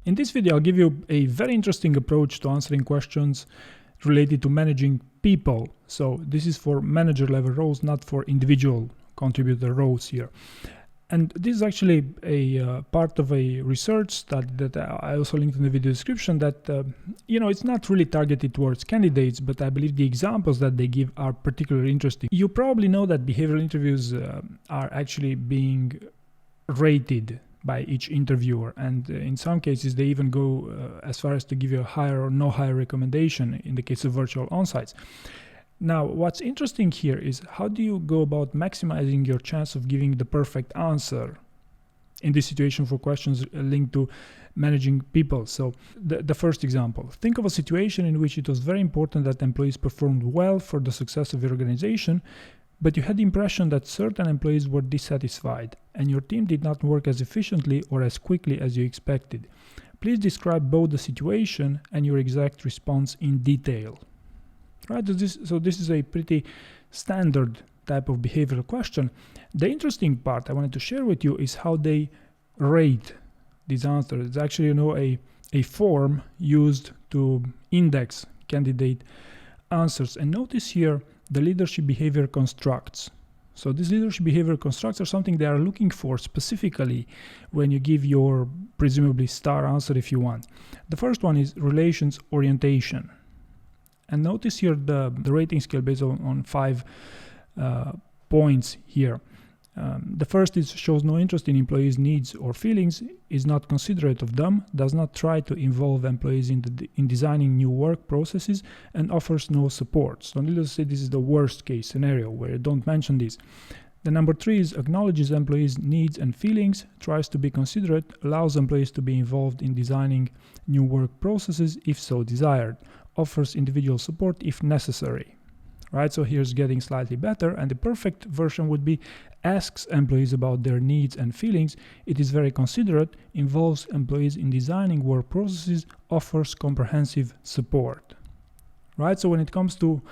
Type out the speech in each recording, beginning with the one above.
In this video, I'll give you a very interesting approach to answering questions related to managing people. So this is for manager level roles, not for individual contributor roles here. And this is actually a part of a research study that I also linked in the video description that, it's not really targeted towards candidates, but I believe the examples that they give are particularly interesting. You probably know that behavioral interviews are actually being rated by each interviewer, and in some cases they even go as far as to give you a higher or no higher recommendation in the case of virtual on-sites. Now, what's interesting here is how do you go about maximizing your chance of giving the perfect answer in this situation for questions linked to managing people. So the first example, think of a situation in which it was very important that employees performed well for the success of your organization, but you had the impression that certain employees were dissatisfied and your team did not work as efficiently or as quickly as you expected. Please describe both the situation and your exact response in detail. Right, so this is a pretty standard type of behavioral question. The interesting part I wanted to share with you is how they rate these answers. It's actually, a form used to index candidate answers. And notice here the leadership behavior constructs. So these leadership behavior constructs are something they are looking for specifically when you give your presumably star answer if you want. The first one is relations orientation. And notice here the rating scale based on 5 points here. The first is shows no interest in employees' needs or feelings, is not considerate of them, does not try to involve employees in designing new work processes, and offers no support. So needless to say, this is the worst case scenario where you don't mention this. The number 3 is acknowledges employees' needs and feelings, tries to be considerate, allows employees to be involved in designing new work processes if so desired, offers individual support if necessary. Right, so here's getting slightly better, and the perfect version would be asks employees about their needs and feelings, it is very considerate, involves employees in designing work processes, offers comprehensive support. Right, so when it comes to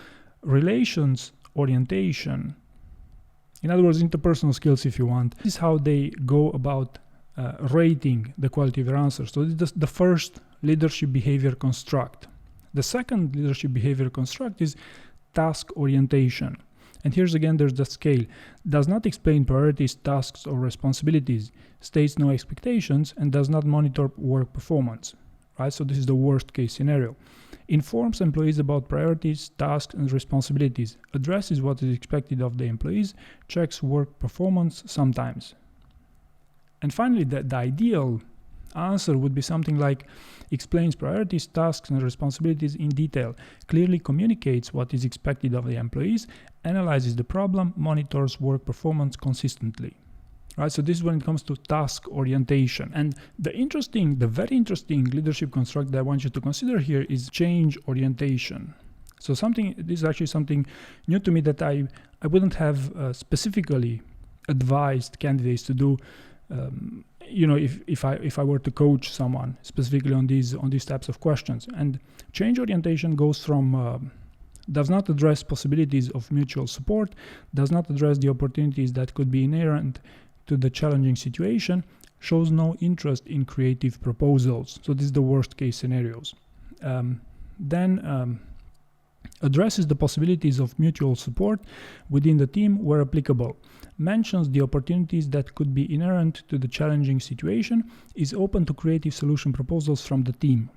relations orientation, in other words, interpersonal skills if you want, this is how they go about rating the quality of your answers. So this is the first leadership behavior construct. The second leadership behavior construct is task orientation. And here's again, there's the scale. Does not explain priorities, tasks, or responsibilities, states no expectations, and does not monitor work performance. Right, so this is the worst case scenario. Informs employees about priorities, tasks, and responsibilities, addresses what is expected of the employees, checks work performance sometimes. And finally, the ideal answer would be something like explains priorities, tasks, and responsibilities in detail, clearly communicates what is expected of the employees, analyzes the problem, monitors work performance consistently. Right, so this is when it comes to task orientation. And the very interesting leadership construct that I want you to consider here is change orientation. So this is actually something new to me that I wouldn't have specifically advised candidates to do. If I were to coach someone specifically on these types of questions. And change orientation goes from does not address possibilities of mutual support, does not address the opportunities that could be inherent to the challenging situation, shows no interest in creative proposals. So this is the worst case scenarios. Then addresses the possibilities of mutual support within the team where applicable, mentions the opportunities that could be inherent to the challenging situation, is open to creative solution proposals from the team.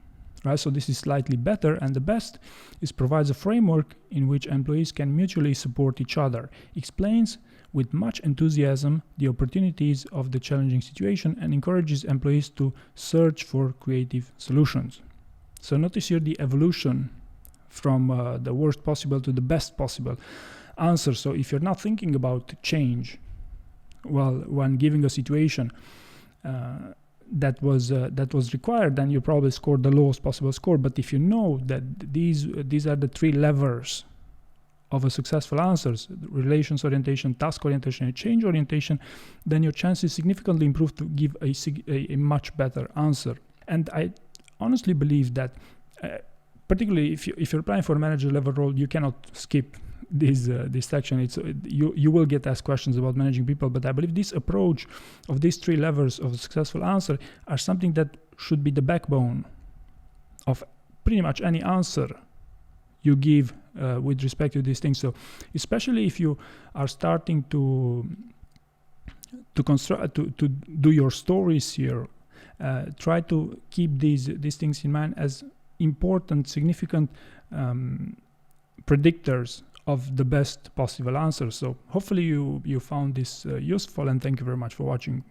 Right, so this is slightly better, and the best is provides a framework in which employees can mutually support each other, explains with much enthusiasm the opportunities of the challenging situation, and encourages employees to search for creative solutions. So notice here the evolution from the worst possible to the best possible answer. So if you're not thinking about change, when giving a situation that was required, then you probably scored the lowest possible score. But if you know that these are the 3 levers of a successful answers, relations orientation, task orientation, and change orientation, then your chances significantly improve to give a much better answer. And I honestly believe that particularly if you're applying for a manager level role, you cannot skip this section. You will get asked questions about managing people, but I believe this approach of these 3 levers of a successful answer are something that should be the backbone of pretty much any answer you give with respect to these things. So especially if you are starting to construct, to do your stories here, try to keep these things in mind as important, significant predictors of the best possible answer. So hopefully you found this useful, and thank you very much for watching.